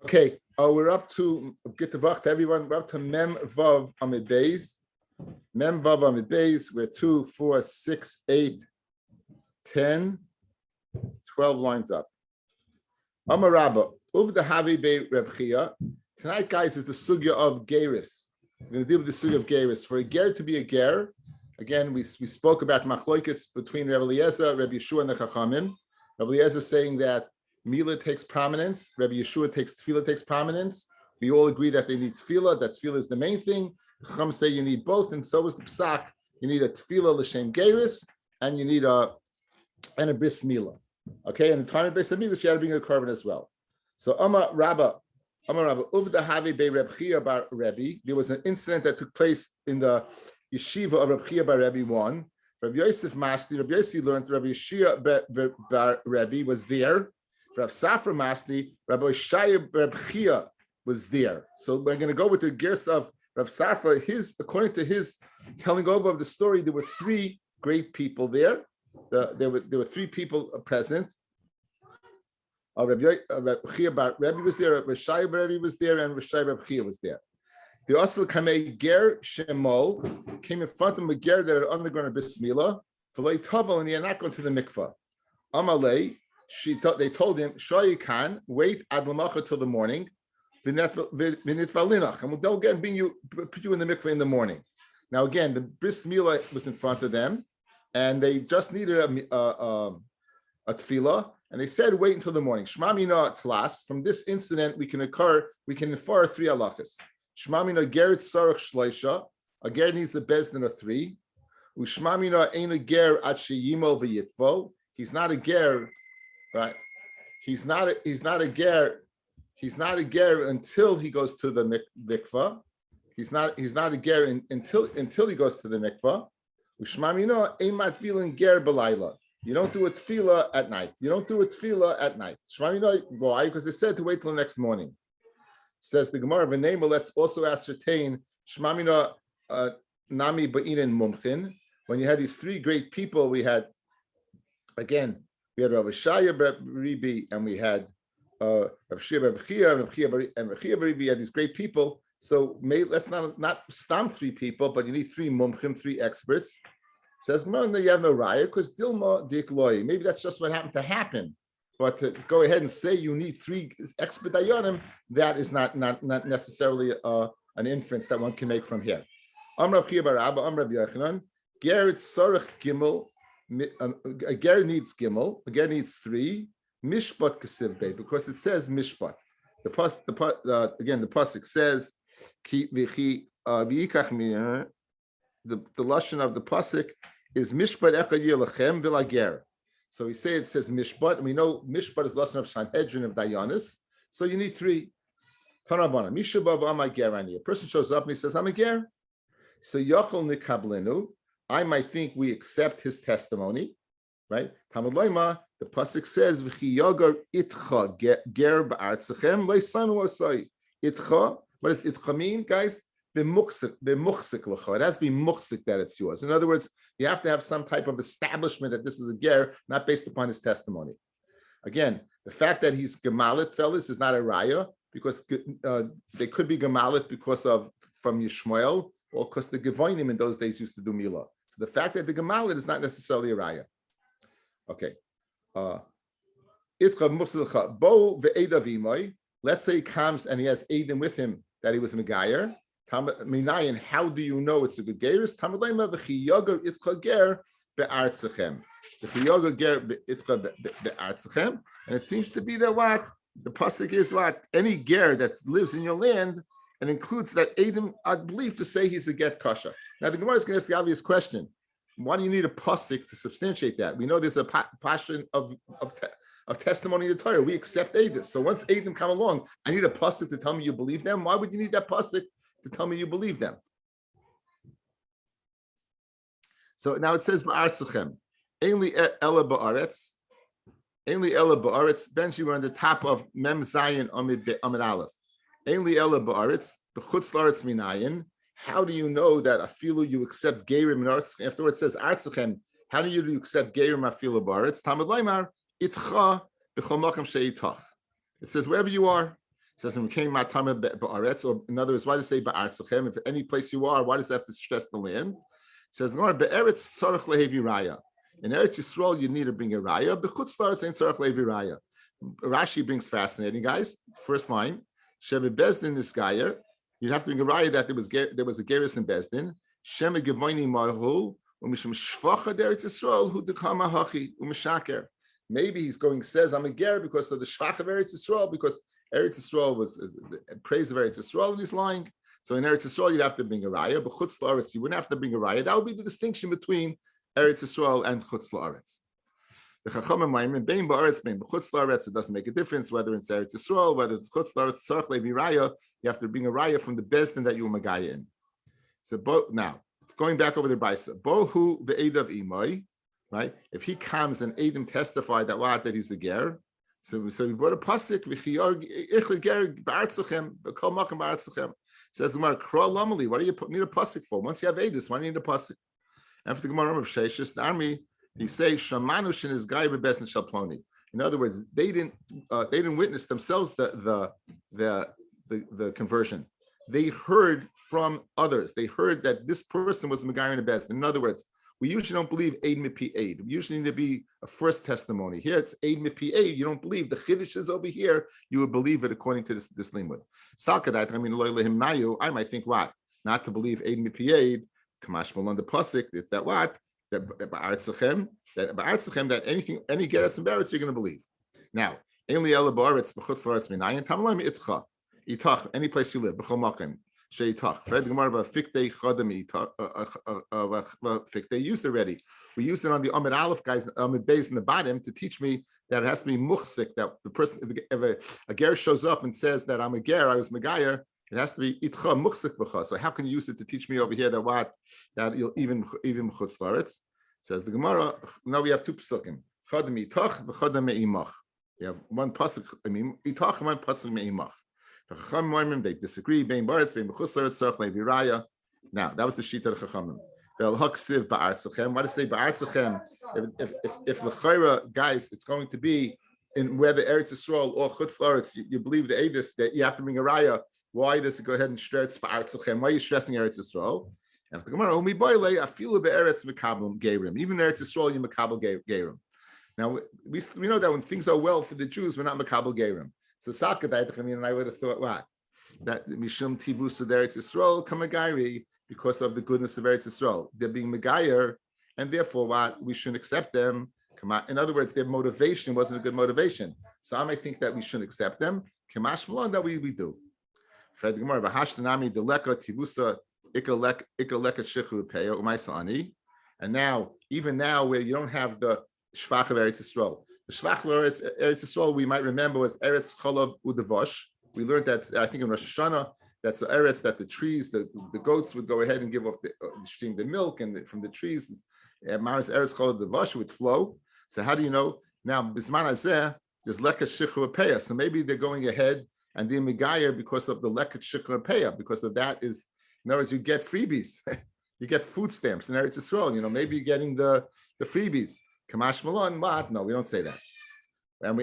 Okay, we're up to get the vach to everyone. We're up to Mem Vav Amid Beis. Mem Vav Amid Beis. We're 2, 4, 6, 8, 10, 12 lines up. Amar Rabbi, Uv the Havi Be Reb Chia. Tonight, guys, is the sugya of Geris. We're going to deal with the sugya of Geris. For a ger to be a ger, again, we spoke about machloikis between Rabbi Eliezer, Rabbi Yeshua, and the Chachamim. Rabbi Eliezer saying that Mila takes prominence. Rabbi Yeshua Tefillah takes prominence. We all agree that they need Tefillah. That Tefillah is the main thing. The Chacham say you need both, and so is the Psak. You need a Tefillah l'shem Geris, and you need a bris Mila. Okay, and the time of bris Mila, you had to bring a korban as well. So Amar Rabba, Uvda Havi Be Reb Chia bar Rebbe. There was an incident that took place in the yeshiva of Reb Chia bar Rebbe 1. Rabbi Yosef Masli, Rabbi Yosef learned Rabbi Yeshua bar Rebbe was there. Rav Safra Masli, Rabbi Shaya Reb Chia was there. So we're going to go with the gears of Rav Safra. According to his telling over of the story, there were three great people there. There were three people present. Rabbi Chia bar Rebbe was there, Rabbi Shaya bar Rebbe was there, and Rabbi Shaya bar Chia was there. The Asl Kamei Ger Shemol came in front of a ger that had undergone a bris milah, v'lei tavel, and he had not gone to the mikvah. Amalei. They told him, Shoyi Khan, wait ad lamacha till the morning, and they'll get put you in the mikveh in the morning. Now again, the bris milah was in front of them, and they just needed a tefillah, and they said, wait until the morning. Shema mina tlas. From this incident, we can infer three halachas. Shema mina geret sarach shloisha. A ger needs a bezdin of 3. Ushma mina ein a ger at sheyimol v'yitvo. He's not a ger. Right, he's not a ger. He's not a ger until he goes to the mikvah. He's not a ger until he goes to the mikvah. Ushmamino emat tefillin ger belayla. You don't do a tefillah at night. Shmamino, why? Because they said to wait till the next morning. Says the Gemara v'nema. Let's also ascertain shmamino nami ba'inin mumchin. When you had these three great people, we had again. We had Rabbi Shaya Rebbe, and we had Rabbi Shia Rabbi Chia, and Rabbi Chia Rebbe. Had these great people. So let's not stamp 3 people, but you need 3 mumchim, 3 experts. Says no, you have no raya because dilma dikloi. Maybe that's just what happened to happen. But to go ahead and say you need 3 expert dayanim, that is not necessarily an inference that one can make from here. Amr Rabbi Barabba, Amr Rabbi Yochanan, Geret Sarach Gimel. A ger needs gimel. A ger needs 3. Mishpat kasivbe, because it says mishpat. The pasuk says ki v'chi v'ikach. The lashon of the pasuk is mishpat echad yilachem v'lager. So we say it says mishpat, and we know mishpat is lashon of Sanhedrin of Dayanis. So you need 3. Tanabana mishabav amagerani. A person shows up and he says, "I'm a ger." So yachol nikablenu. I might think we accept his testimony, right? Talmud Loima, the pasuk says, "V'chiyagar itcha ger ba'artzachem leisanu asai." Itcha, what does itcha mean, guys? B'muchsik l'cha. It has to be muchsik that it's yours. In other words, you have to have some type of establishment that this is a ger, not based upon his testimony. Again, the fact that he's gemalit, fellas, is not a raya because they could be gemalit from Yishmael or because the Gevonim in those days used to do milah. So the fact that the Gemalit is not necessarily a raya. Okay. Let's say he comes and he has Eidim with him that he was Megayer. Minayin, how do you know it's a good Geiris? And it seems to be that what? The pasuk is what? Any ger that lives in your land and includes that Eidim, I believe, to say he's a get kasha. Now the Gemara is going to ask the obvious question: why do you need a pasuk to substantiate that? We know there's a passion of testimony in the Torah. We accept Eidim. So once Eidim come along, I need a pasuk to tell me you believe them. Why would you need that pasuk to tell me you believe them? So now it says ba'artzachem, ainli ela ba'aretz, ainli ela ba'aretz. Benji, we're on the top of Mem Zayin Amid Aleph. Ainli ela ba'aretz, b'chutz la'aretz minayin. How do you know that afilu you accept geirim in arts? Afterwards it says artzachem. How do you accept geirim afilu ba'aretz? Talmud Laimar itcha b'chol makom she'itach. It says wherever you are. says or in other words, why does it say ba'artzachem? If any place you are, why does it have to stress the land? It says be'eretz tzarich lehevi raya. In Eretz Yisrael, you need to bring a raya. B'chutz la'aretz ein tzarich lehevi raya. Rashi brings fascinating, guys. First line, Sheva Bezdin is Gayer. You'd have to bring a raya that there was a Geras in Bezdin. Shema Gevoini Marhu, Umishim Shvacha Eretz Yisrael, who dekama hachi, umishaker. Maybe he's going, says, I'm a ger because of the Shvach of Eretz Yisrael, because Eretz Yisrael was praise of Eretz Yisrael, and he's lying. So in Eretz Yisrael, you'd have to bring a raya, but Chutz La'aretz, you wouldn't have to bring a raya. That would be the distinction between Eretz Yisrael and Chutz La'aretz. The Chachamim Maimin, Bein Ba'aretz, Bein B'chutz La'aretz, it doesn't make a difference whether it's Eretz Yisrael, whether it's Chutz La'aretz, Tzarech Levi Raya, you have to bring a raya from the Bezdin that you were Magaya in. So now, going back over the Brisa, Bohu ve'edav imoi, right? If he comes and Adam testified that he's a ger, so we brought a pasuk says the Gemara, Kra Lamali, what do you need a pasuk for? Once you have Adis, why do you need a pasuk? After the Gemara of Sheshis, the army, he says Shamanush in his guy best Shalploni. In other words, they didn't witness themselves the conversion. They heard from others. They heard that this person was Megayer in the best. In other words, we usually don't believe Eid Mipi Eid. We usually need to be a first testimony. Here it's Eid Mipi Eid. You don't believe. The Chiddush is over here. You would believe it according to this limud. Salkadat, I might think what? Not to believe Eid Mipi Eid. Kamash Malon the Pasik. It's that what? That Ba'artzachem, that anything, any Geras and Beretz, you're going to believe. Now, Ainli Ela Ba'aretz, B'chutz La'aretz Minayin, Tamalim Itcha. Itach, any place you live, B'chol Makim. Sheitach. Fred Gemara Fikdei Chodami Fikdei used already. We used it on the Amid Aleph guys, Amid Beis in the bottom to teach me that it has to be muchsik, that the person, if a ger shows up and says that I'm a ger, I was Megayer, it has to be itcha muchsik b'cha. So how can you use it to teach me over here that you'll even chutz laretz? Says the Gemara. Now we have two psukim. Chodam itach v'chodam me'imach. We have one pasuk. I mean itach and one pasuk me'imach. They disagree. Now, that was the shita of Chachamim. Why to say ba'artzachem? If the chayra, guys, it's going to be in whether Eretz Yisrael or Chutz La'aretz, you believe the Edis that you have to bring a raya. Why does it go ahead and stress ba'artzachem? Why are you stressing Eretz Yisrael? After the Gemara, even Eretz Yisrael, you makabel gerim. Now we know that when things are well for the Jews, we're not makabel gerim. So Sakadai, and I would have thought what? That Mishum Tivus of Eretz Yisrael Kamagairi, because of the goodness of Eretz Yisrael. They're being Megayer, and therefore what? We shouldn't accept them. In other words, their motivation wasn't a good motivation. So I might think that we shouldn't accept them. Kamash Malon, that we do. Fred Gemara, Bahashtanami, Deleka, Tivusa, Ikaleka Shikhu Peyo, Umaisani. And now, even now, where you don't have the Shvach of Eretz Yisrael. The Shvach Eretz Yisrael, we might remember, was Eretz Cholav Udavosh. We learned that, I think in Rosh Hashanah, that's the Eretz that the trees, the goats would go ahead and give off the milk, and from the trees, Maris Eretz Cholav Udavosh would flow. So how do you know? Now, Bisman Azeh, there's Leket Shichu Apeya. So maybe they're going ahead and they're Megayer because of the Leket Shichu Apeya. Because of that is, in other words, you get freebies. You get food stamps in Eretz Yisrael. Maybe you're getting the freebies. Kamash Malon, what? No, we don't say that. And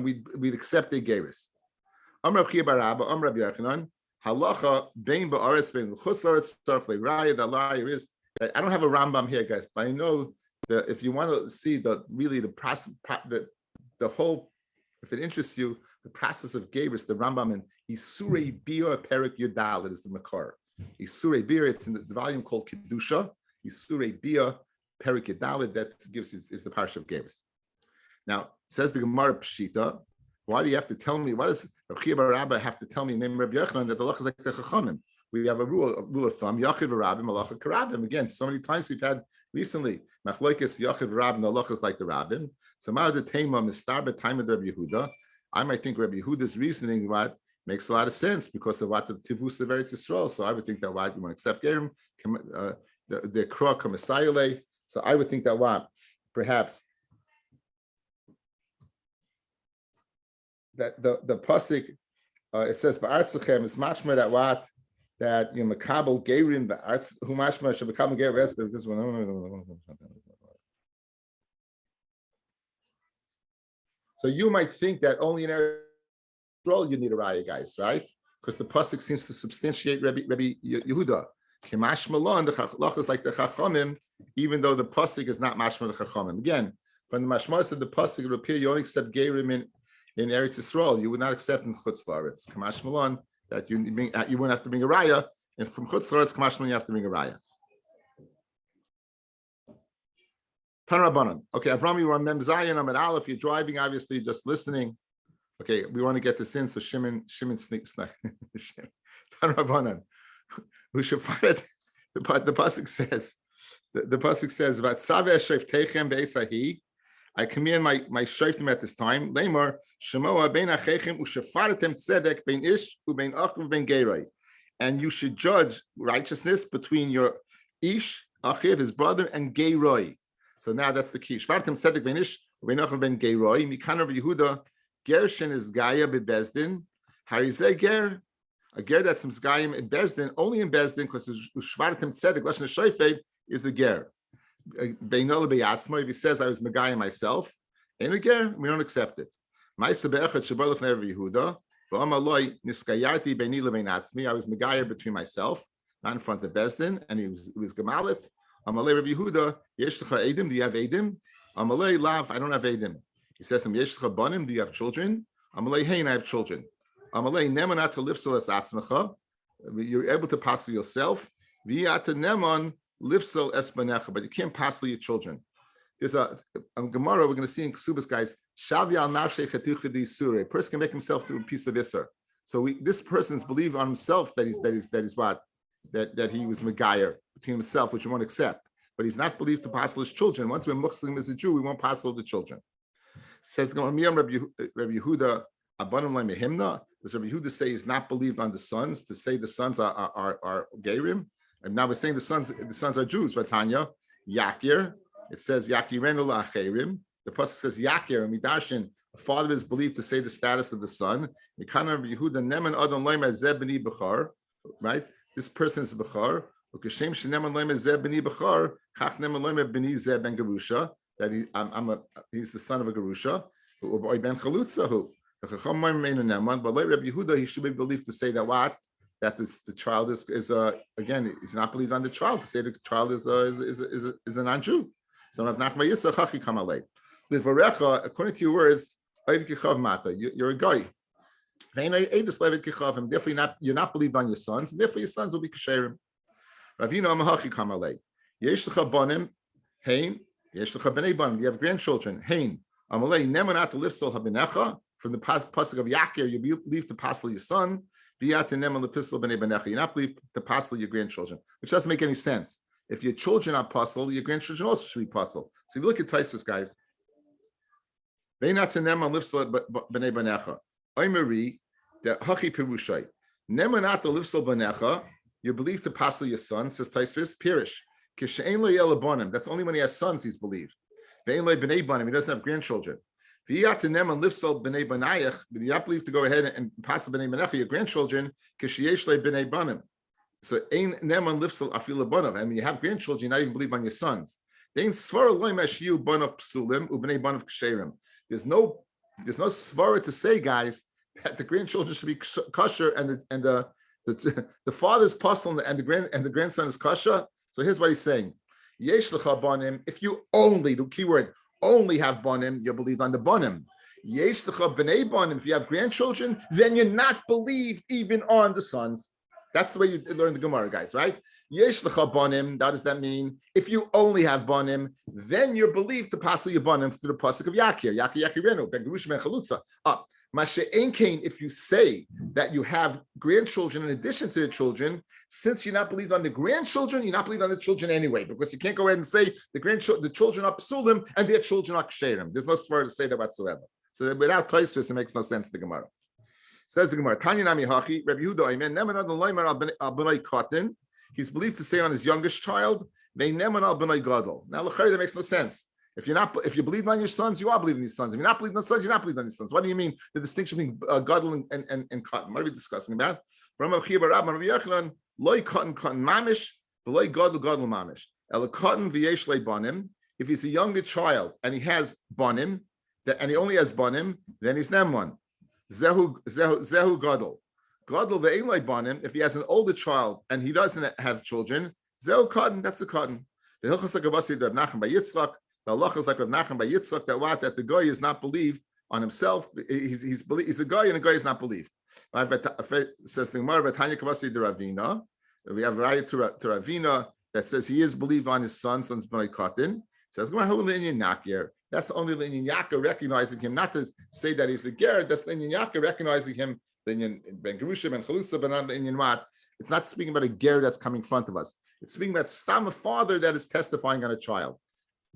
we'd accept the Geras. Amr Chia Barabba, Amr Rabbi Yochanan, Halacha Bein Ba'aretz Bein Chutz La'aretz Tzarech Le'raya. The liar is. I don't have a Rambam here, guys, but I know that if you want to see the whole, if it interests you, the process of Geras, the Rambam in Isurei Bia Perik Yudal, it is the Makar. Isurei Bia, it's in the volume called Kedusha. Isurei Bia Perik Yudal, that gives is the parsha of Geras. Now, says the Gemara Pshita, why do you have to tell me? Why does Rabbi Rabbi have to tell me, name Rabbi Yochanan, that the Lach is like the Chachamim? We have a rule of thumb, Yachid Rabbi, Malacha Karabim. Again, so many times we've had recently, Machlokes Yachid Rabbi, Malacha is like the Rabbim. So Ma'ad Tema Mistar B'Taim of Rabbi Yehuda. I might think Rabbi Yehuda's reasoning what makes a lot of sense because of what the Tivus of Eretz Yisrael. So I would think that what you want to accept Gerim, the Krok Kamasayale. So I would think that what perhaps that the pasuk it says ba'artzachem is mashma that what that makabel gerim ba'artz who mashma should become gerim. So you might think that only in Yisrael, you need a raya, guys, right? Because the pasuk seems to substantiate Rabbi Yehuda. Kemash Malon, the Chachlach is like the Chachamim, even though the pasuk is not mashma the Chachamim. Again, from the mashmas of the pasuk, it would appear you only accept Gerim in Eretz Yisrael. You would not accept in Chutz La'aretz. Kemash Malon, that you wouldn't have to bring a raya, and from Chutz La'aretz, Kemash Malon, you have to bring a raya. Tanrabanan. Okay, Avram, you are Mem Zayin, I'm at Aleph. You're driving, obviously, just listening. Okay, we want to get this in, so Shimon sneaks. Tanrabanan. Who should find it? The pasuk says, the pasuk says, "Vatzaveh shofteichem be'esahi." I command my shoftim at this time. Lemar shemoa bein achechem u'shefaratem tzedek bein ish u'bein achiv bein geroi, and you should judge righteousness between your ish, achiv, his brother, and geroi. So now that's the key. Shefaratem tzedek bein ish u'bein achiv bein geroi. Mikan Rabbi Yehuda, Gershin is gaya bebezdin. Harizeh ger. A ger that's mizgayim in Bezdin, only in Bezdin, because Shvartim Tzedek, Lashon Shoifed, is a ger. Beinola beyatzmo, if he says I was megayim myself, ain't a ger, we don't accept it. Ma'aseh be'echad shebar lefnei Rabbi Yehuda, v'amar loi niskayarti beini lebein atzmi, I was megayim between myself, not in front of Bezdin, and he was gemalit. Amar lei Rabbi Yehuda, yesh lecha edim, do you have edim? Amar lei lav, I don't have edim. He says to him, yesh lecha banim, do you have children? Amar lei hein, I have children. You're able to pass yourself, but you can't pass your children. There's a Gemara we're going to see in Ksubas, guys. A person can make himself through a piece of Isser. So this person's believe on himself that he was Megayer between himself, which we won't accept. But he's not believed to pass his children. Once we're Muslim as a Jew, we won't pass the children. Says the Gemara, Rabbi Yehuda. Does Rabbi Yehuda say he's not believed on the sons, to say the sons are Gerim? And now we're saying the sons are Jews. Vatanya, Yakir. It says Yakirenu la'acherim. The pasuk says Yakir, and Midashin, the father is believed to say the status of the son. Right? This person is Bechar. That he's the son of a Gerusha. But like Rabbi Yehuda, he should be believed to say that what? That the child is again, he's not believed on the child, to say the child is a non-Jew. So according to your words, you're a guy. Therefore, you're not believed on your sons, and therefore your sons will be kasherim. You have grandchildren. From the pasuk of Yakir, you believe to passel your son. You're not believed to passel your grandchildren, which doesn't make any sense. If your children are passel, your grandchildren also should be passel. So if you look at Taisus, guys, you're believed to passel your son, says Taisus, Pirish. That's only when he has sons he's believed. He doesn't have grandchildren. You're not believed to go ahead and pass b'nei banecha, your grandchildren, so ein neman lifsel afil banav. I mean, you have grandchildren, you not even believe on your sons. There's no svara to say, guys, that the grandchildren should be kosher and the father's pasul and the grandson is kosher. So here's what he's saying: Yesh lecha banim. If you only, the keyword, only have banim, you believe on the banim. Yesh lecha b'nei banim. If you have grandchildren, then you're not believed even on the sons. That's the way you learn the Gemara, guys, right? Yesh lecha banim. What does that mean? If you only have banim, then you're believed to pass your banim through the pasuk of Yakir. Yakir Yakirenu ben Gerush ben Chalutza. If you say that you have grandchildren in addition to the children, since you're not believed on the grandchildren, you're not believed on the children anyway, because you can't go ahead and say the children are psulim and their children are ksherim. There's no svara to say that whatsoever. So that without Tosfos, it makes no sense to the Gemara. Says the Gemara, Tanya Nami Hachi, Rabbi Yehuda Oimen, Neman Adon Loimer al B'nai Katan. He's believed to say on his youngest child, Vei Neman al B'nai Gadol. Now, l'chayr, that makes no sense. If you believe on your sons, you are believing these sons. If you're not believing on sons, you're not believing on these sons. What do you mean the distinction between gadol and cotton? What are we discussing about? From Rabbi Yochanan, loy cotton mamish, loy gadol mamish. El cotton v'yesh le banim. If he's a younger child and he has banim, and he only has banim, then he's nemon. Zehu Gadol. Gadol ve'eloi banim. If he has an older child and he doesn't have children, Zehu Kadon, that's a Kadon. The Hilchos HaGavasi Rav Nachman by Yitzchak. The halacha is like Rav Nachman by Yitzchak that the guy is not believed on himself. He's a guy and a guy is not believed. Says the Gemara Vatanya Kavasi de Ravina. We have a right to Ravina that says he is believed on his son's Bnei Katan. Says that's the only Linyan Yaakov recognizing him, not to say that he's a ger. That's Linyan Yaakov recognizing him. Linyan Ben Gerushim and Chalusa, but not the Linyan Mat. It's not speaking about a ger that's coming in front of us. It's speaking about stam, a father that is testifying on a child.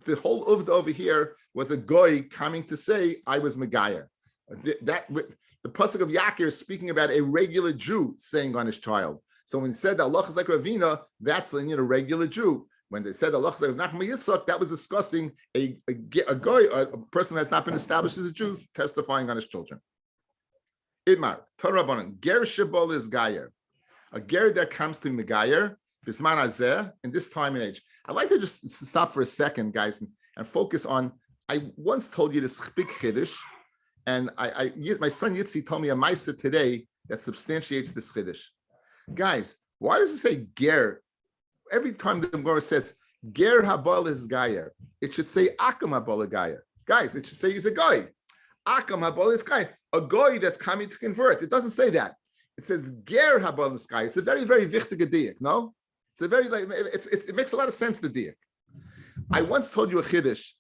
The whole uvda over here was a goy coming to say, I was Megayer. The pasuk of Yakir is speaking about a regular Jew saying on his child. So when he said Allah is like Ravina, that's a regular Jew. When they said Allah is like Nachman Yitzchak, that was discussing a goy, a person who has not been established as a Jew, testifying on his children. Idmar, Torah ger shebol is gayer. A ger that comes to Megayer, bisman azeh, in this time and age. I'd like to just stop for a second, guys, and focus on, I once told you this big chiddush, and my son Yitzi told me a ma'aseh today that substantiates this chiddush. Guys, why does it say ger? Every time the Gemara says ger habal is gayer, it should say akam habal gayer. Guys, it should say he's a guy. Akam habal is guy, a guy that's coming to convert. It doesn't say that. It says ger habal is guy. It's a very, very wichtige diak, no? It's a very, it makes a lot of sense, the diak. I once told you a chiddush.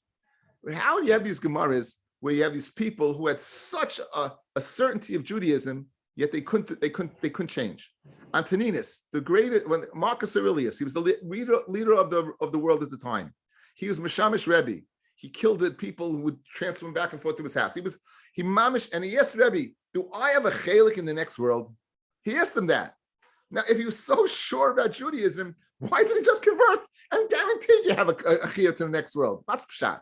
How do you have these Gemaras where you have these people who had such a certainty of Judaism, yet they couldn't change? Antoninus, the greatest, when Marcus Aurelius, he was the leader of the world at the time. He was Mishamish Rebbe. He killed the people who would transfer him back and forth to his house. He mamish, and he asked Rebbe, do I have a chelik in the next world? He asked him that. Now, if he was so sure about Judaism, why did he just convert and guarantee you have a chiyuv to the next world? That's pshat.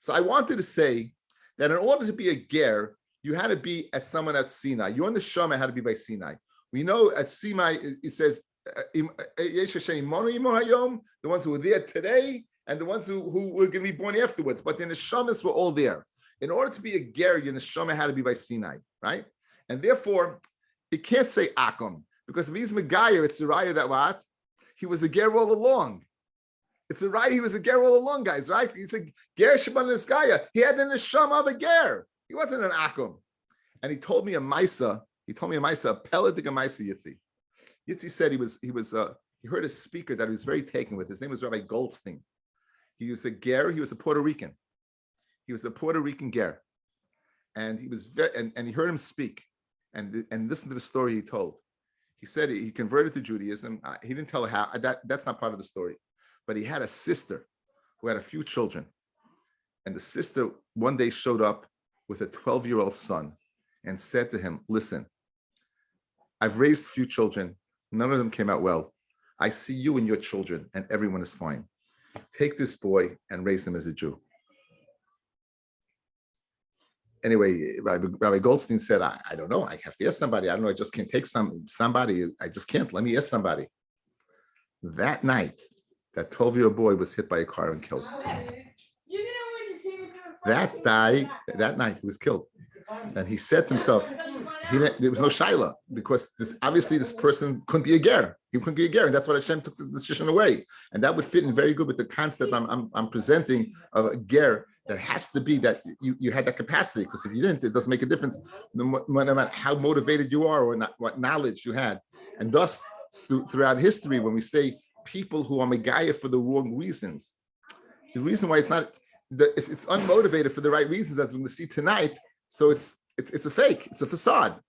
So I wanted to say that in order to be a ger, you had to be as someone at Sinai. Your neshama had to be by Sinai. We know at Sinai, it says, the ones who were there today and the ones who were going to be born afterwards, but the neshamas were all there. In order to be a ger, your neshama had to be by Sinai, right? And therefore, it can't say akum. Because if he's Megayer, it's a raya that what? He was a ger all along. It's a raya, he was a ger all along, guys, right? He's a ger shaban niskaya. He had the neshama of a ger. He wasn't an akum. And he told me a maisa, a peladig maisa Yitzi. Yitzi said he heard a speaker that he was very taken with. His name was Rabbi Goldstein. He was a ger, he was a Puerto Rican. He was a Puerto Rican ger. And he was and he heard him speak and listen to the story he told. He said he converted to Judaism. He didn't tell how. That's not part of the story. But he had a sister who had a few children. And the sister one day showed up with a 12-year-old son and said to him, listen, I've raised a few children. None of them came out well. I see you and your children, and everyone is fine. Take this boy and raise him as a Jew. Anyway, Rabbi Goldstein said, I don't know. I have to ask somebody. I don't know. I just can't take somebody. I just can't. Let me ask somebody. That night, that 12-year-old boy was hit by a car and killed. That night, he was killed. And he said to himself, there was no shaila, because this person couldn't be a ger. He couldn't be a ger, and that's why Hashem took the decision away. And that would fit in very good with the concept I'm presenting of a ger. That has to be that you had that capacity, because if you didn't, it doesn't make a difference no matter how motivated you are or not, what knowledge you had. And thus, throughout history, when we say people who are megaya for the wrong reasons, the reason why it's not, if it's unmotivated for the right reasons, as we're going to see tonight, so it's a fake, it's a facade.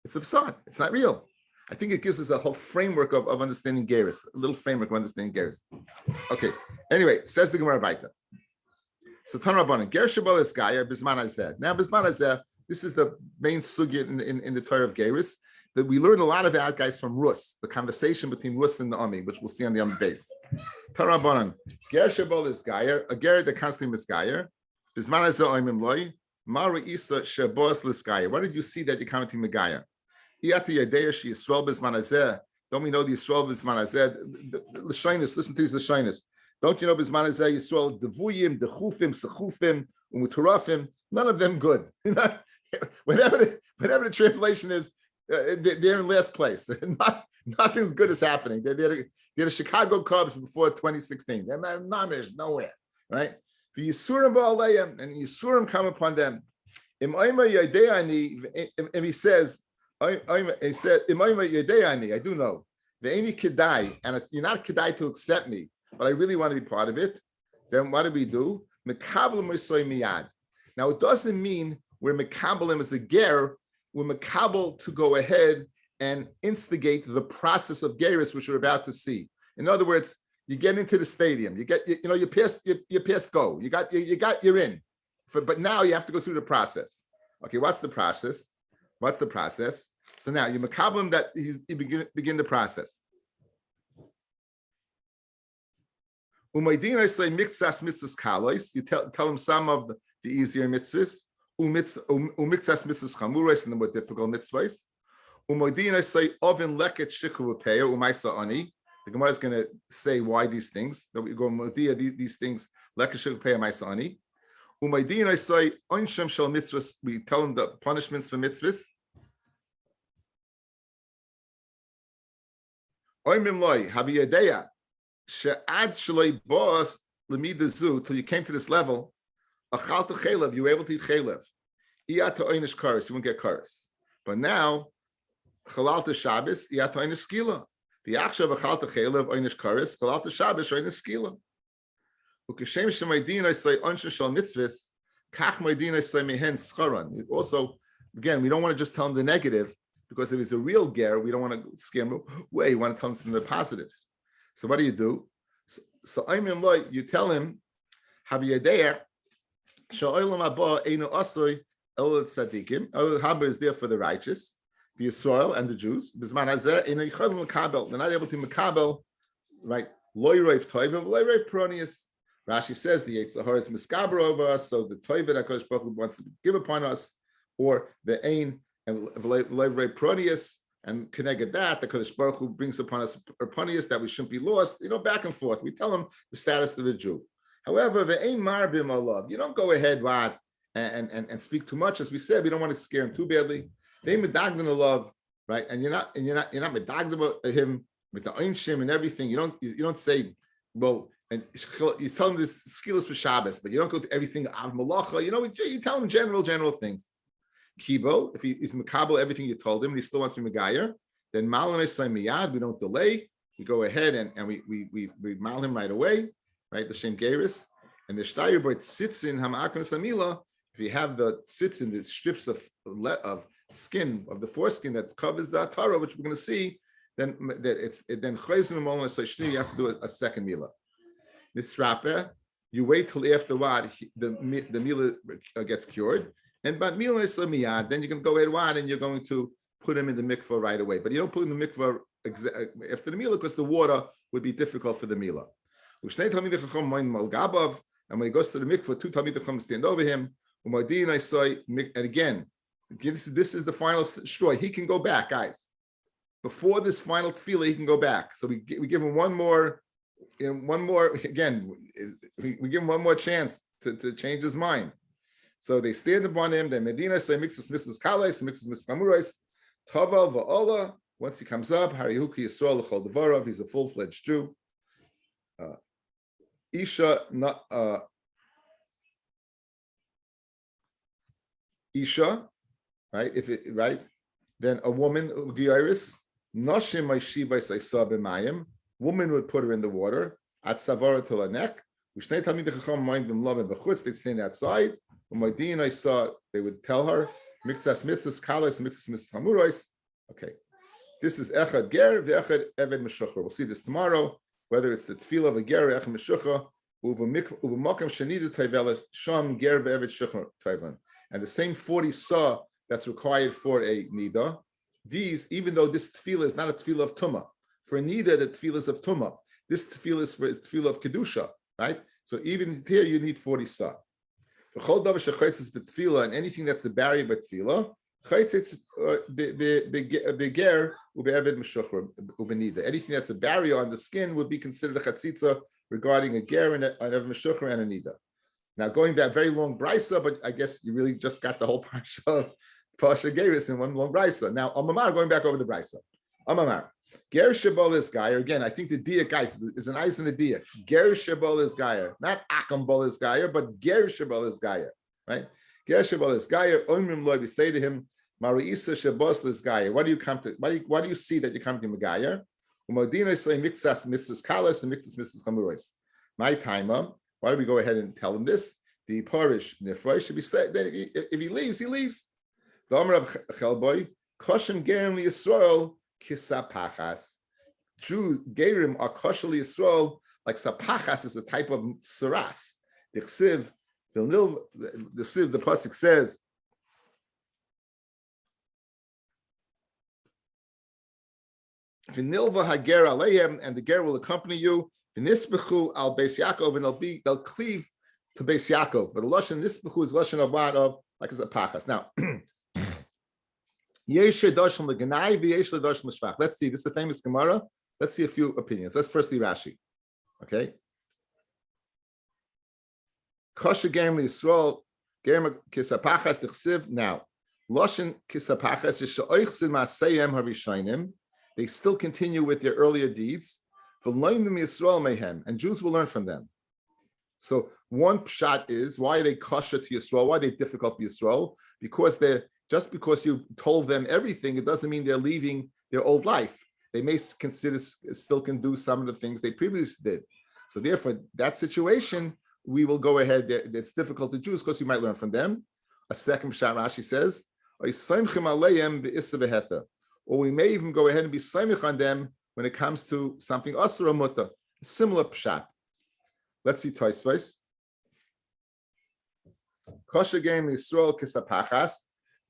It's not real. I think it gives us a whole framework of understanding Geras, a little framework of understanding Geras. Okay, anyway, says the Gemara Vaita. So Tanur Rabbanan, Ger Shabal is Gayer, Bisman Hazeh. Now, Bisman Hazeh, this is the main sugya in the Torah of Geras, that we learn a lot of that, guys, from Rus, the conversation between Rus and the Ami, which we'll see on the Ami base. Tanur Rabbanan, Ger Shabal is Gayer, a Ger that constantly is Gayer, Bisman Hazeh Oimim Loi, Mara Isa Shabos Liskaya. What did you see that you're commenting Megaya? Iyati Yadeya Shi Yisrael Bisman Hazeh. Don't we know the Yisrael Bisman Hazeh? The shyness, listen to these shyness. Don't you know Bisman Hazeh Yisrael Devuyim, Dechufim, Sechufim, Umuturafim? None of them good. whatever the translation is, they're in last place. Nothing's good is happening. They're the Chicago Cubs before 2016. They're mamish nowhere, right? For Yisurim ba'aleim, and Yisurim come upon them. If he says, he said, I do know. The any kedai, and you're not kedai to accept me, but I really want to be part of it. Then what do we do? Mekabel mosoy miyad. Now it doesn't mean we're mekabelim as a ger. We're mekabel to go ahead and instigate the process of gerus, which we're about to see. In other words, you get into the stadium. You passed go. You're in. But now you have to go through the process. Okay, what's the process? So now you mekabel that you begin the process. Umaydin, I say mixas mitzvahs kalos. You tell him some of the easier mitzvahs. Umixas mitzvahs chamuros and the more difficult mitzvahs. Umaydin, I say oven leket shikhu upeya umaysa ani. The Gemara is going to say why these things. That we go modia these things leket shikhu upeya umaysa ani. Umaydin, I say onsham shel mitzvahs. We tell him the punishments for mitzvahs. Oimim loy havi yadeya. She'ad shaloi boss lemidazu till you came to this level. Achalta chelev, you were able to eat chelev. Iyata oynish kares, you won't get kares. But now, chalalta Shabbos, iyata oynish skila. V'yachshav achalta chelev oynish kares, chalalta Shabbos oynish skila. Ukeshem shemaydin I say onsha shal mitzvahs, kach maydin I say mehen scharan. Also, again, we don't want to just tell him the negative because if he's a real ger, we don't want to scare him away. We want to tell him the positives. So what do? So Ayman Loy, you tell him, have you there? Sha'olam haba einu asoy el tzadikim. Haba is there for the righteous, the Yisrael and the Jews. Bisman hazeh einu yichadim l'kabel. They're not able to makabel, right? Loy roiv toivim, loy roiv peronius. Rashi says the Yetzer Hara is miskaber over us, so the toivim that HaKadosh Baruch Hu wants to give upon us, or the ein and loy roiv peronius. And connected that, the Kadosh Baruch Hu brings upon us Erponius that we shouldn't be lost, back and forth. We tell them the status of the Jew. However, the ein marbim alav. You don't go ahead and speak too much. As we said, we don't want to scare him too badly. They medagdan alav, right? And you're not medagdan him with the einshim and everything. You don't say, well, and you tell him this skill is for Shabbos, but you don't go to everything av malacha. You tell him general things. Kibo, if he's makabel everything you told him, and he still wants to be magayer, then malon esay miyad, we don't delay, we go ahead and we mal him right away, right? The shem geris, and the shtayir boy tzitzin hamakon samila. If you have the tzitzin, the strips of skin of the foreskin that covers the atara, which we're going to see, then chayzim malon esay shni, you have to do a second mila. This rapeh, you wait till after what the mila gets cured. And but mila islamiyad, then you can go ahead and you're going to put him in the mikvah right away. But you don't put him in the mikvah after the mila because the water would be difficult for the mila. And when he goes to the mikvah, two talmidei chacham stand over him. And again, this is the final straw. He can go back, guys. Before this final tefillah, he can go back. So we give him one more. Again, we give him one more chance to change his mind. So they stand upon him. The Medina say mixes Mrs. Kalais, mixes Mrs. Kamurais, Chaval va'ola. Once he comes up, Harihuki Yisrael l'chol devarav. He's a full-fledged Jew. Isha, right? Then a woman, Giyaris, Noshim Maishiba Saisa b'mayim. Woman would put her in the water at Savara till her neck. Ushnei Talmidei Chacham mind them love and b'chutz. They'd stand outside. I saw they would tell her mixas mitzvahs kalos mixas mitzvahs hamuros. Okay, this is echad ger ve'echad eved meshucha. We'll see this tomorrow. Whether it's the tefillah of a ger echad meshucha u'v'makam shenidu tayvela sham ger ve'eved shucha tayvan. And the same 40 saw that's required for a nida. These, even though this tefillah is not a tefillah of tumah, for a nida the tefillah is of tumah. This tefillah is for a tefillah of kedusha, right? So even here you need 40 saw. And anything that's a barrier but tefillah, anything that's a barrier on the skin would be considered a chatzitza regarding a ger and an ev meshucher and a nida. Now going back, very long brisa, but I guess you really just got the whole parsha of Pasha Geris in one long brisa. Now Amamar, going back over the brisa. Amamar, Ger Shabol is Gayer. Again, I think the dia guys is an ice in the dia. Ger Shabol is Gayer, not Akam Bol is Gayer, but Ger Shabol is Gayer, right? Ger Shabol is Gayer. Omrim Loi, we say to him, Mariisa Shabos is Gayer. What do you come to? Why do you see that you come to Magayer? Umodina say mixas mitzvahs kalas and mixas chamuros. My timer. Why do we go ahead and tell him this? The parish nefresh should be said. Then if he leaves, he leaves. The Amar of Chelboy, koshem gerim liyisrael kisapachas. Jew gerim are kosher liyisrael like sapachas is a type of saras. The chsiv, the pasuk says. V'nilva hager aleihem, and the ger will accompany you. V'nisbechu al Beis Yaakov, and they'll cleave to Beis Yaakov. But the lashon nisbechu is lashon of what of like it's a pachas. Now, yesh doshim leganai v'yesh doshim l'shvach. Let's see. This is a famous Gemara. Let's see a few opinions. Let's firstly Rashi. Okay. Kosher gerim liyisrael gerim kisapachas d'chsiv. Now, lashon kisapachas is she'oichsin ma'aseyem harishayim. They still continue with their earlier deeds. And Jews will learn from them. So one pshat is, why are they kosher to Yisrael? Why are they difficult for Yisrael? Because just because you've told them everything, it doesn't mean they're leaving their old life. They may still can do some of the things they previously did. So therefore, that situation, we will go ahead. It's difficult to Jews because you might learn from them. A second pshat, Rashi says, or we may even go ahead and be saimich on them when it comes to something asur or mutter, similar pshat. Let's see Tosfos. Kosher game Yisrael kisapachas.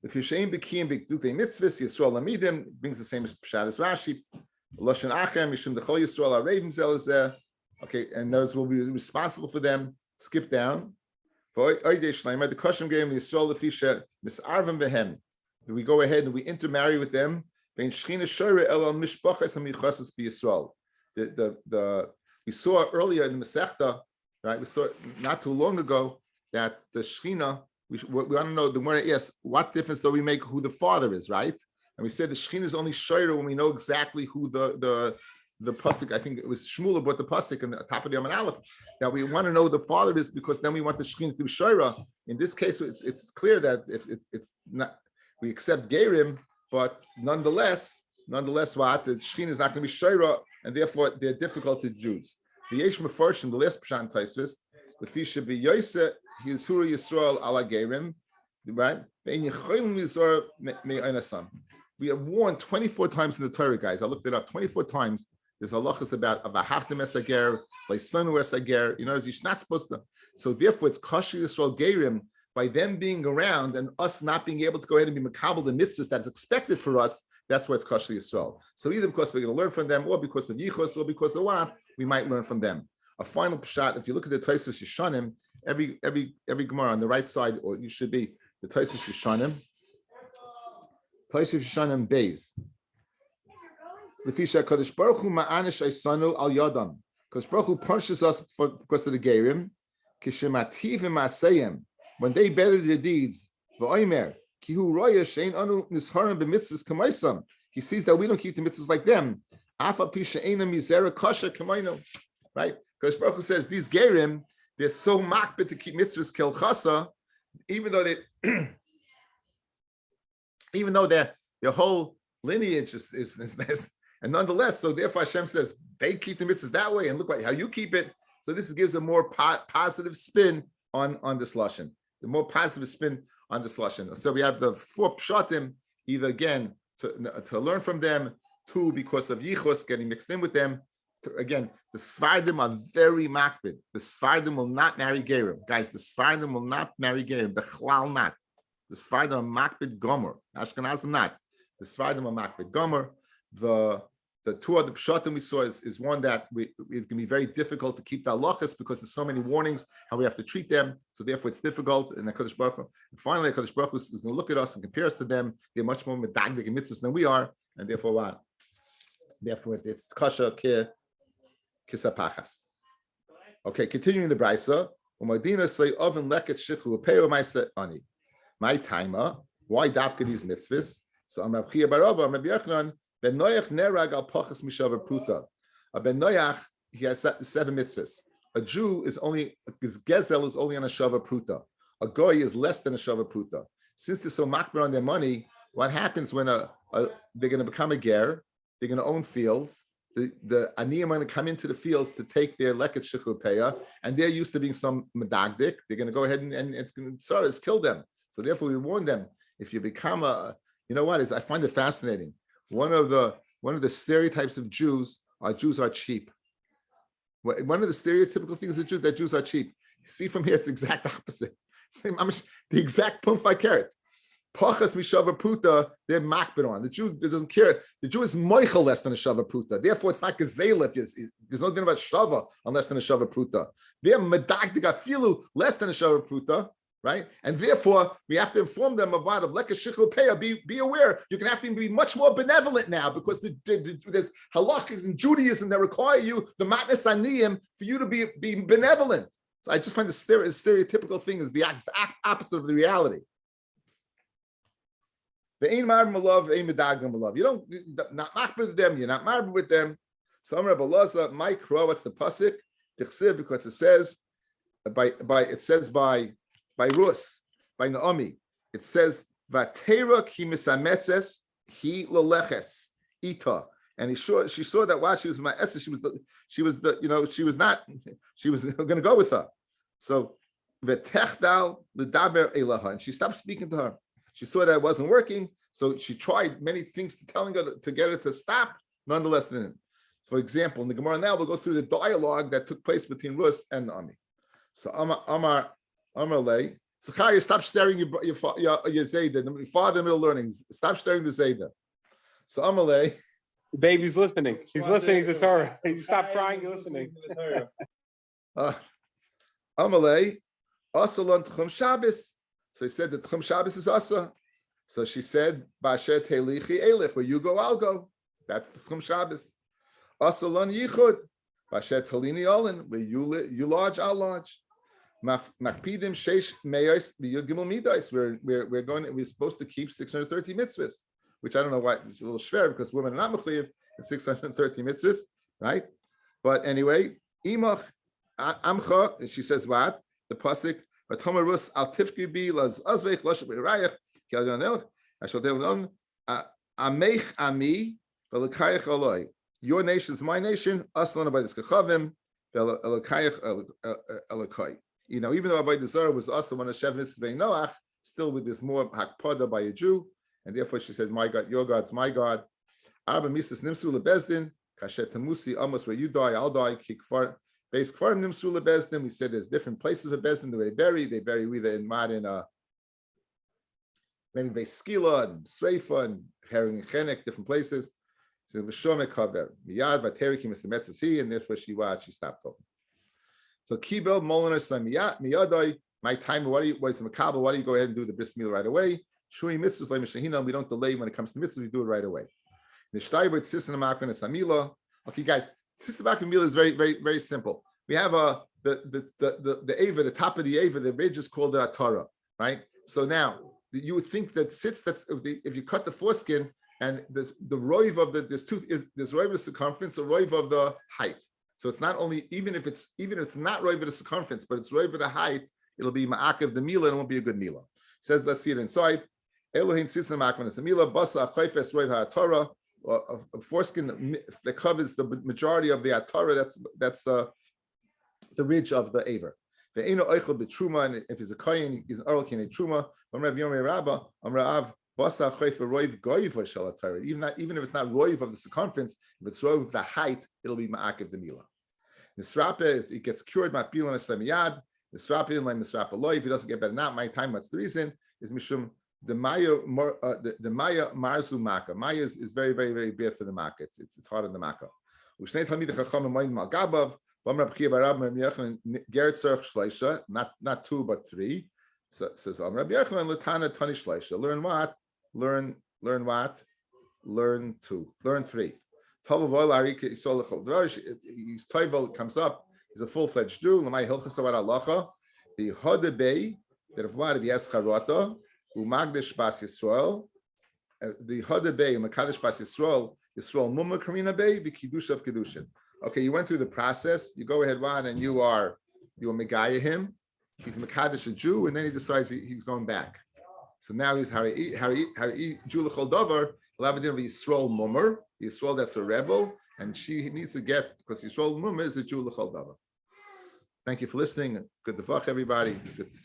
If Yishaim b'kiyim b'gdutei mitzvahs Yisrael lamidim brings the same pshat as Rashi. Loshen achem mishum dechol Yisrael aravim zelazeh. Okay, and those will be responsible for them. Skip down. For oidei shleima the kosher game Yisrael lefisha misarvim behem. We go ahead and we intermarry with them. We saw earlier in the Masechta, right? We saw not too long ago that the Shechina, we want to know, the Gemara asked, what difference do we make who the father is, right? And we said the Shechina is only Shoira when we know exactly who the pasuk, I think it was Shmuel brought the pasuk in the top of the Amman Aleph. Now we want to know who the father is because then we want the Shechina to be Shoira. In this case, it's clear that if it's not, we accept Gerim, but nonetheless, what the Shechina is not going to be Shoira, and therefore they're difficult to Jews. The Yesh Mefarshim, the last Pshat Tosfos, the fish should be Yosef, Yisura Yisrael ala Gerim, right? We have warned 24 times in the Torah, guys. I looked it up 24 times. There's halachas about Avahaftem Esager, Leisonu Esager. You know, you're not supposed to. So therefore, it's Kosher Yisrael Gerim. By them being around and us not being able to go ahead and be makabel the mitzvahs that's expected for us, that's why it's kosher Yisrael. So either because we're going to learn from them, or because of yichus, or because of what, we might learn from them. A final pshat, if you look at the Tosfos Yeshanim, every Gemara on the right side, or you should be the Tosfos Yeshanim Beis. Lefisha Kadosh Baruch Hu ma'anish Eisanu al Yadam. Kadosh Baruch Hu punishes us because of the Gerim. Kishimativ Masayim. When they bettered their deeds, he sees that we don't keep the mitzvahs like them. Right? Because Baruch Hu says these gerim, they're so makbid to keep mitzvahs kelchasa, even though their whole lineage is this, and nonetheless, so therefore Hashem says they keep the mitzvahs that way, and look how you keep it. So this gives a more positive spin on this lashon. The more positive spin on this lashon. So we have the 4 pshatim, either again to learn from them, 2 because of yichus getting mixed in with them. Again, the Sfardim are very makbid. The Sfardim will not marry gerim, guys. The Sfardim will not marry gerim. Bechlal not. The Sfardim are makbid gomer. Ashkenazim not. The Sfardim are makbid gomer. The 2 other pshatim we saw is one that it's going to be very difficult to keep the halachas because there's so many warnings how we have to treat them. So therefore, it's difficult. And HaKadosh Baruch Hu, and finally, HaKadosh Baruch Hu is going to look at us and compare us to them. They're much more medagdik and mitzvahs than we are, and therefore what? Therefore, it's kasha kisapachas. Okay, continuing the brisa. Umadina say oven leket shichu upeo ma'ase ani. My timer. Why dafka these mitzvahs? So I'm Rabbi Barava, I'm Rabbi Yochanan. Ben Noach nerag al pachas mishaver pruta. A Ben Noach, he has 7 mitzvahs. A Jew is only, his gezel is only on a shava pruta. A goy is less than a shava pruta. Since they're so makbar on their money, what happens when they're going to become a ger, they're going to own fields, the aniyim are going to come into the fields to take their leket shekupeya, and they're used to being some medagdik, they're going to go ahead and it's going to kill them. So therefore we warn them, if you become you know what, I find it fascinating. One of the stereotypes of Jews are cheap. One of the stereotypical things that Jews are cheap. You see from here, it's the exact opposite. The exact pumfai carrot. Pachas mishava pruta, they're makbid on. The Jew doesn't care. The Jew is moichel less than a shava pruta. Therefore, it's not gazela. There's no thing about shava on less than a shava pruta. They're medagdig afilu less than a shava pruta, right? And therefore, we have to inform them about leka shikul peya. Be aware. You can have to be much more benevolent now because there's halachas in Judaism that require you the matnas aniyim for you to be benevolent. So I just find the stereotypical thing is the opposite of the reality. You don't not makbid with them. You're not married with them. So Amar Balaza, my crow. What's the pasuk? Because it says by Rus, by Naomi. It says Vatera ki misametzes he leleches ita, and she saw that while she was my essence, she was going to go with her. So vetechdal ledaber elaha, and she stopped speaking to her. She saw that it wasn't working, so she tried many things telling her to get her to stop. Nonetheless, for example, in the Gemara now we'll go through the dialogue that took place between Rus and Naomi. So Amar Lay, Zachariah, stop staring your Zayda, your father in middle learning. Stop staring the Zayda. So Amar Lay. The baby's listening. He's listening to Torah. You stop crying, you're listening. Amar Lay, Asalon Tchum Shabbos. So he said that Tchum Shabbos is Asa. So she said, Basher Telichi Elech, where you go, I'll go. That's the Tchum Shabbos. Asalon Yichud, Basher Telini Olin, where you lodge, I'll lodge. Makpidim Sheish Meyos Gimel Midas. We're supposed to keep 630 mitzvahs, which I don't know why it's a little schwer because women are not mechuyev in 630 mitzvahs, right? But anyway, Imach Amcha, she says what? The pasuk. But Rus al tifki bi las azveich losh beirayach kal yonel ashot elon amech ami velakayach aloi. Your nation is my nation. Aslan abayis kachavim velakayach elakai. You know, even though Avodah Zarah was also one of Shev Mitzvah Noach, still with this more hakpada by a Jew, and therefore she says, "My God, your God's my God." Arba misas nimsu lebezdin kashet tamusi almost where you die, I'll die. Kikfar. Beis Kfarim Nimsu LeBezdin. We said there's different places of Bezdin that they bury either in modern maybe Beis Skila and Sreifa and Herring and Chenek, different places. So V'shomek Haver Miyad Vateriki Mr. Metzasi, and therefore she stopped talking. So Kibel Molinar Miyadai, my time. What do you go ahead and do the bris milah right away? Shui mitzvahs like Mishahina. We don't delay when it comes to mitzvahs. We do it right away. Nishtayber Tzisna Makvan Samila. Okay, guys. Sisabak Mila is very, very, very simple. We have the Ava, the top of the Ava, the ridge is called the Atara, right? So now you would think that if you cut the foreskin and there's the roiv of there's roiv of the circumference, a roiv of the height. So it's not only even if it's not roiv of the circumference, but it's roiv of the height, it'll be ma'akev the mila and it won't be a good mila. It says, let's see it inside. Elohim Sisna Makvan the mila basa chayfes roiv ha'atara. A foreskin that covers the majority of the atara, that's the ridge of the aver. The eno oichel betruma, and if he's a kohen, he's an oral kin a truma. Rabbi Yomi Rabba, Rav basa chayfer roiv goiva shel atara. Even if it's not roiv of the circumference, if it's roiv of the height, it'll be ma'akev the mila. The srapa, it gets cured matbil on a semiyad. The srapa in like misrapa loy. If he doesn't get better, not my time. What's the reason? Is mishum. The Maya Marzu Maka. Maya is very, very, very bad for the Maka. It's hard on the Maka. Not 2 but 3. So says Rabbi Yochanan Latana Tani Shleisha. Learn what? Learn what? Learn 2. Learn 3. His Toivel comes up. He's a full-fledged Jew. Lamai Hilchas Avad Halacha. The Hodebei, that if what if he has charata, umagdish bas Yisrael, the Hodebei, umakadosh bas Yisrael, Yisrael mumma karina bei, v'kiddush of kiddushin. Okay, you went through the process. You go ahead, Ron, and you are megaya him. He's mekadosh a Jew, and then he decides he's going back. So now he's Jew l'chol davar. Lavadin Yisrael mummer. Yisrael, that's a rebel, and she needs to get, because Yisrael mummer is a Jew l'chol davar. Thank you for listening. Good to fuck everybody. It's good to see.